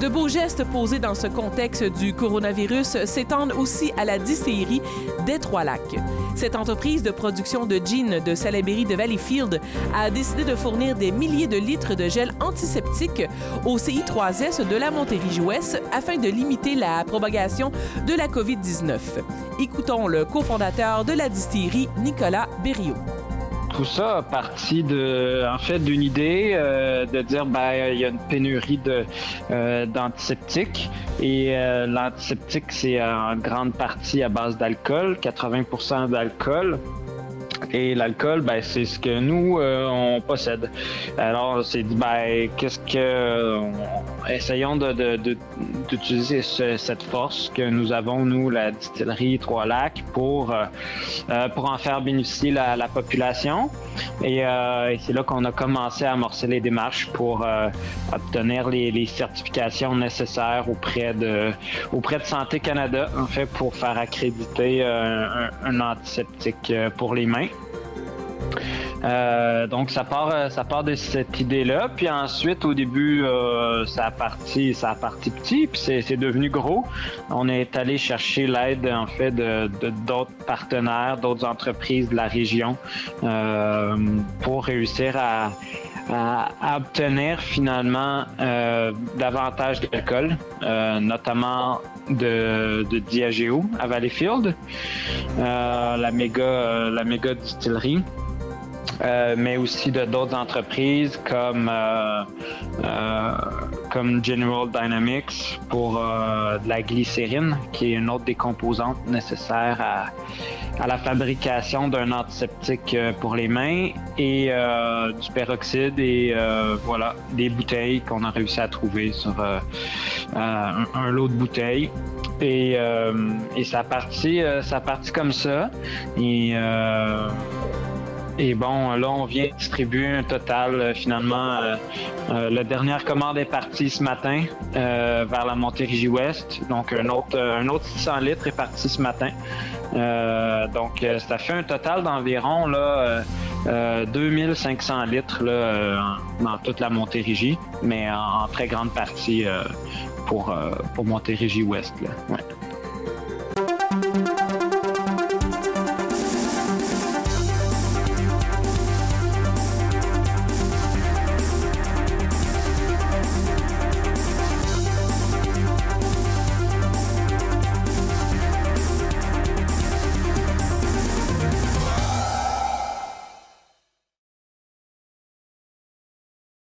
De beaux gestes posés dans ce contexte du coronavirus s'étendent aussi à la distillerie des Trois-Lacs. Cette entreprise de production de gin de Salaberry de Valleyfield a décidé de fournir des milliers de litres de gel antiseptique au CI3S de la Montérégie-Ouest afin de limiter la propagation de la COVID-19. Écoutons le cofondateur de la distillerie, Nicolas Berriot. Tout ça a parti d'une idée de dire il y a une pénurie d'antiseptiques et l'antiseptique c'est en grande partie à base d'alcool, 80% d'alcool. Et l'alcool, c'est ce que nous, on possède. Alors, on s'est dit, essayons d'utiliser cette force que nous avons, nous, la distillerie Trois-Lacs, pour en faire bénéficier la population. Et c'est là qu'on a commencé à amorcer les démarches pour obtenir les certifications nécessaires auprès de Santé Canada, en fait, pour faire accréditer un antiseptique pour les mains. Donc ça part de cette idée-là, puis ensuite au début ça a parti petit, puis c'est devenu gros. On est allé chercher l'aide en fait de d'autres partenaires, d'autres entreprises de la région pour réussir à obtenir finalement davantage d'alcool, notamment de Diageo à Valleyfield, la méga distillerie. Mais aussi d'autres entreprises comme General Dynamics pour de la glycérine, qui est une autre des composantes nécessaires à la fabrication d'un antiseptique pour les mains, et du peroxyde et des bouteilles qu'on a réussi à trouver sur un lot de bouteilles. Et ça a parti comme ça. Et bon, là, on vient distribuer un total, finalement, la dernière commande est partie ce matin vers la Montérégie-Ouest. Donc, un autre 600 litres est parti ce matin. Donc, ça fait un total d'environ 2500 litres là, dans toute la Montérégie, mais en très grande partie pour Montérégie-Ouest. Là. Ouais.